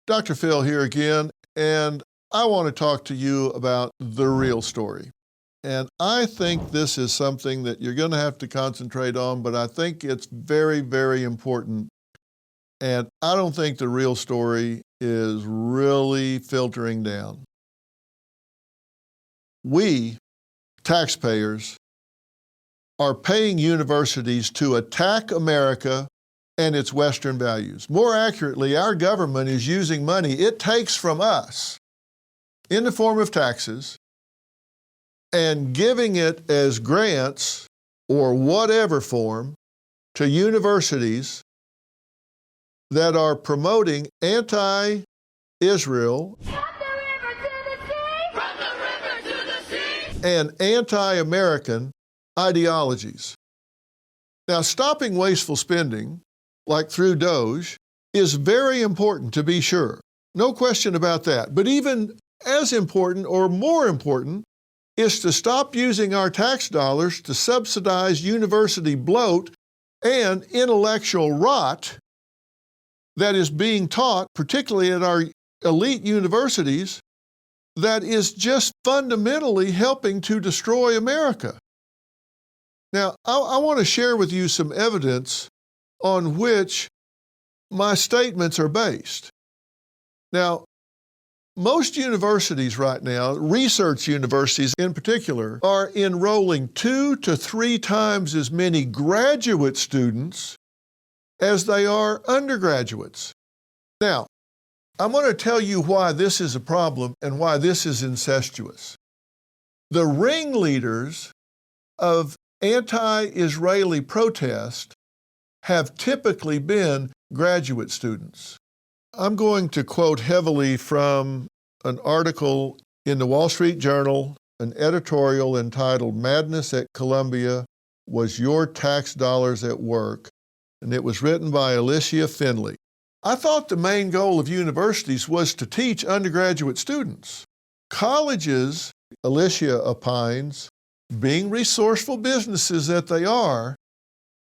Dr. Phil here again, and I want to talk to you about the real story. And I think this is something that you're going to have to concentrate on, but I think it's very, very important. And I don't think the real story is really filtering down. We, taxpayers, are paying universities to attack America and its Western values. More accurately, our government is using money it takes from us in the form of taxes and giving it as grants or whatever form to universities that are promoting anti-Israel and anti-American ideologies. Now, stopping wasteful spending, like through DOGE, is very important to be sure. No question about that. But even as important or more important is to stop using our tax dollars to subsidize university bloat and intellectual rot that is being taught, particularly at our elite universities, that is just fundamentally helping to destroy America. Now, I want to share with you some evidence on which my statements are based. Now, most universities right now, research universities in particular, are enrolling 2 to 3 times as many graduate students as they are undergraduates. Now, I'm going to tell you why this is a problem and why this is incestuous. The ringleaders of anti-Israeli protest have typically been graduate students. I'm going to quote heavily from an article in the Wall Street Journal, an editorial entitled "Madness at Columbia, Was Your Tax Dollars at Work?" And it was written by Alicia Finley. I thought the main goal of universities was to teach undergraduate students. Colleges, Alicia opines, being resourceful businesses that they are,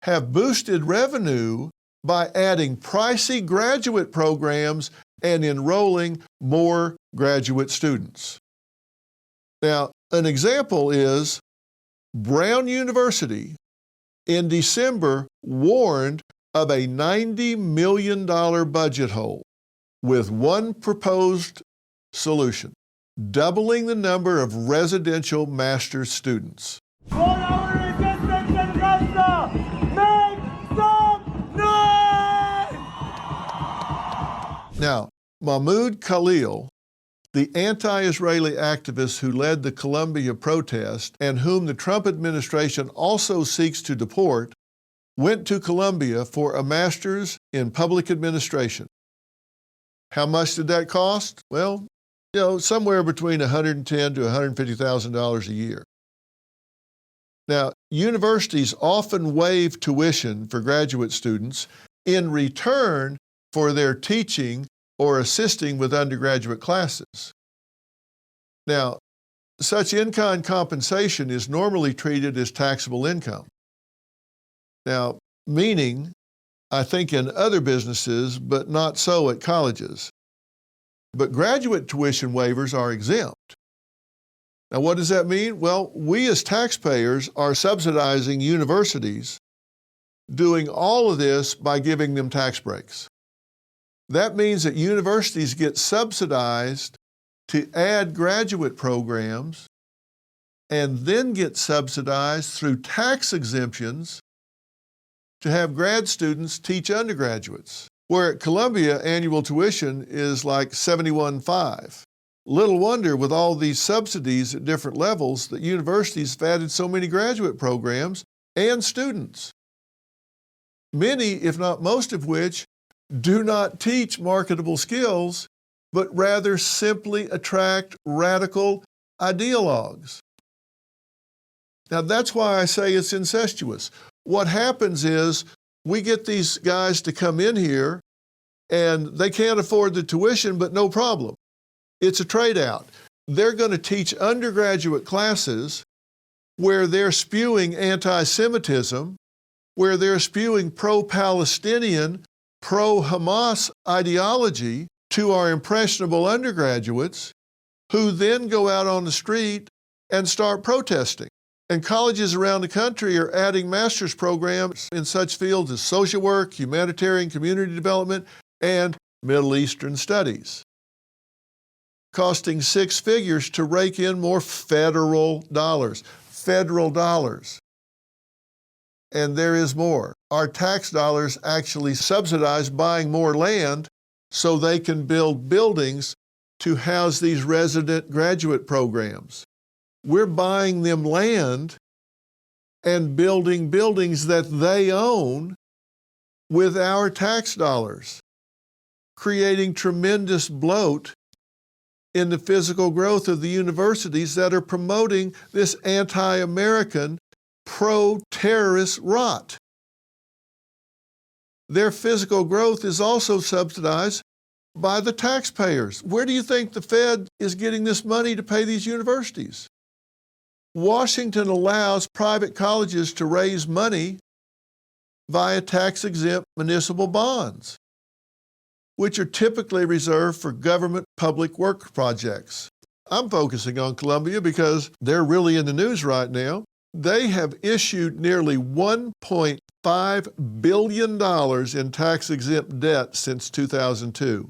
have boosted revenue by adding pricey graduate programs and enrolling more graduate students. Now, an example is Brown University in December warned of a $90 million budget hole with one proposed solution: doubling the number of residential master's students. Now, Mahmoud Khalil, the anti-Israeli activist who led the Columbia protest and whom the Trump administration also seeks to deport, went to Columbia for a master's in public administration. How much did that cost? Well, somewhere between $110,000 to $150,000 a year. Now, universities often waive tuition for graduate students in return for their teaching or assisting with undergraduate classes. Now, such in-kind compensation is normally treated as taxable income. Now, meaning, I think in other businesses, but not so at colleges. But graduate tuition waivers are exempt. Now, what does that mean? Well, we as taxpayers are subsidizing universities, doing all of this by giving them tax breaks. That means that universities get subsidized to add graduate programs and then get subsidized through tax exemptions to have grad students teach undergraduates, where at Columbia, annual tuition is like $71,500. Little wonder, with all these subsidies at different levels, that universities have added so many graduate programs and students, many, if not most of which, do not teach marketable skills, but rather simply attract radical ideologues. Now, that's why I say it's incestuous. What happens is we get these guys to come in here and they can't afford the tuition, but no problem. It's a trade-out. They're going to teach undergraduate classes where they're spewing antisemitism, where they're spewing pro-Palestinian, pro-Hamas ideology, to our impressionable undergraduates who then go out on the street and start protesting. And colleges around the country are adding master's programs in such fields as social work, humanitarian community development, and Middle Eastern studies, costing six figures to rake in more federal dollars. Federal dollars. And there is more. Our tax dollars actually subsidize buying more land so they can build buildings to house these resident graduate programs. We're buying them land and building buildings that they own with our tax dollars, creating tremendous bloat in the physical growth of the universities that are promoting this anti-American, pro-terrorist rot. Their physical growth is also subsidized by the taxpayers. Where do you think the Fed is getting this money to pay these universities? Washington allows private colleges to raise money via tax-exempt municipal bonds, which are typically reserved for government public work projects. I'm focusing on Columbia because they're really in the news right now. They have issued nearly $1.5 billion in tax-exempt debt since 2002,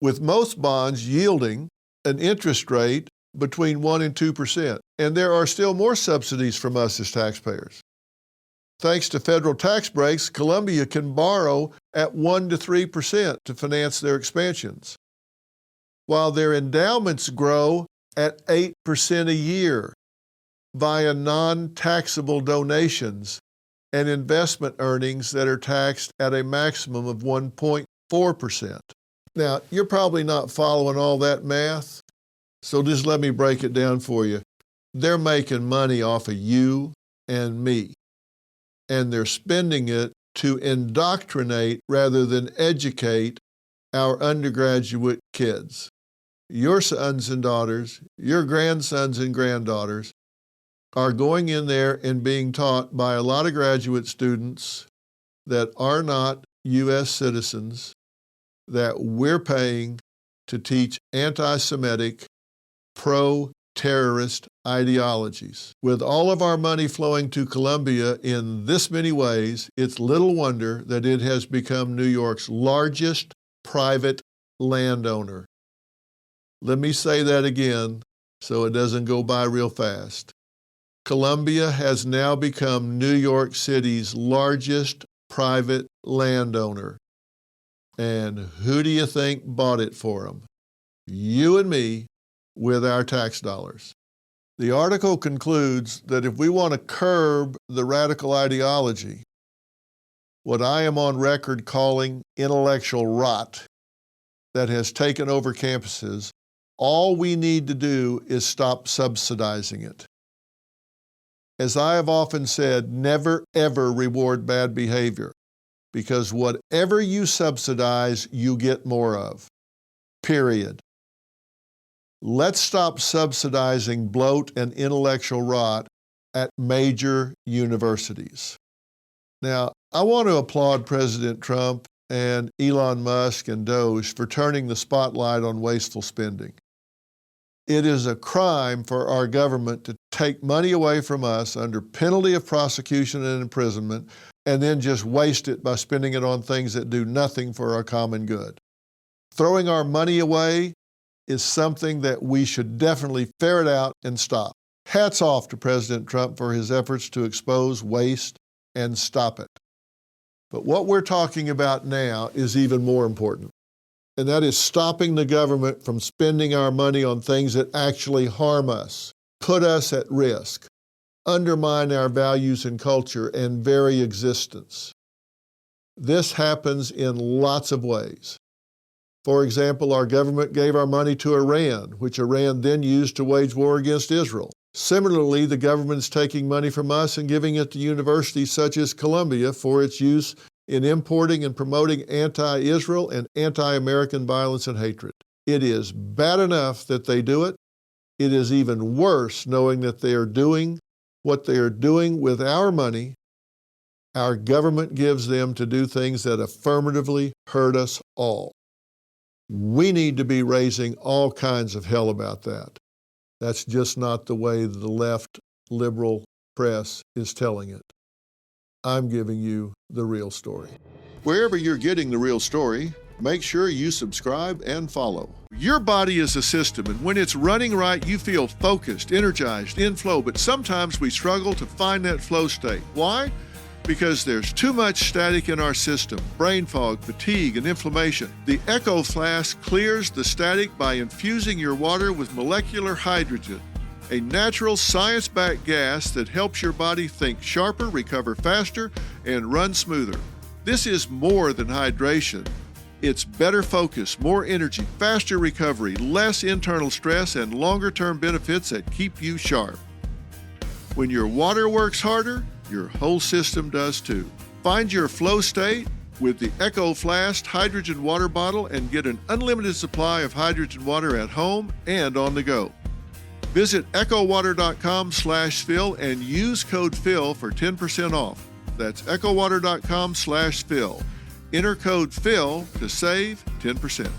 with most bonds yielding an interest rate between 1% and 2%. And there are still more subsidies from us as taxpayers. Thanks to federal tax breaks, Columbia can borrow at 1% to 3% to finance their expansions, while their endowments grow at 8% a year via non-taxable donations and investment earnings that are taxed at a maximum of 1.4%. Now, you're probably not following all that math, so just let me break it down for you. They're making money off of you and me, and they're spending it to indoctrinate rather than educate our undergraduate kids. Your sons and daughters, your grandsons and granddaughters are going in there and being taught by a lot of graduate students that are not U.S. citizens that we're paying to teach anti-Semitic, pro-terrorist ideologies. With all of our money flowing to Columbia in this many ways, it's little wonder that it has become New York's largest private landowner. Let me say that again so it doesn't go by real fast. Columbia has now become New York City's largest private landowner. And who do you think bought it for them? You and me, with our tax dollars. The article concludes that if we want to curb the radical ideology, what I am on record calling intellectual rot that has taken over campuses, all we need to do is stop subsidizing it. As I have often said, never ever reward bad behavior, because whatever you subsidize, you get more of. Period. Let's stop subsidizing bloat and intellectual rot at major universities. Now, I want to applaud President Trump and Elon Musk and Doge for turning the spotlight on wasteful spending. It is a crime for our government to take money away from us under penalty of prosecution and imprisonment and then just waste it by spending it on things that do nothing for our common good. Throwing our money away is something that we should definitely ferret out and stop. Hats off to President Trump for his efforts to expose waste and stop it. But what we're talking about now is even more important, and that is stopping the government from spending our money on things that actually harm us, put us at risk, undermine our values and culture and very existence. This happens in lots of ways. For example, our government gave our money to Iran, which Iran then used to wage war against Israel. Similarly, the government is taking money from us and giving it to universities such as Columbia for its use in importing and promoting anti-Israel and anti-American violence and hatred. It is bad enough that they do it. It is even worse knowing that they are doing what they are doing with our money. Our government gives them to do things that affirmatively hurt us all. We need to be raising all kinds of hell about that. That's just not the way the left liberal press is telling it. I'm giving you the real story. Wherever you're getting the real story, make sure you subscribe and follow. Your body is a system, and when it's running right, you feel focused, energized, in flow, but sometimes we struggle to find that flow state. Why? Because there's too much static in our system, brain fog, fatigue, and inflammation. The Echo Flask clears the static by infusing your water with molecular hydrogen, a natural science-backed gas that helps your body think sharper, recover faster, and run smoother. This is more than hydration. It's better focus, more energy, faster recovery, less internal stress, and longer-term benefits that keep you sharp. When your water works harder, your whole system does too. Find your flow state with the Echo Flask hydrogen water bottle and get an unlimited supply of hydrogen water at home and on the go. Visit echowater.com/Phil and use code Phil for 10% off. That's echowater.com/Phil. Enter code Phil to save 10%.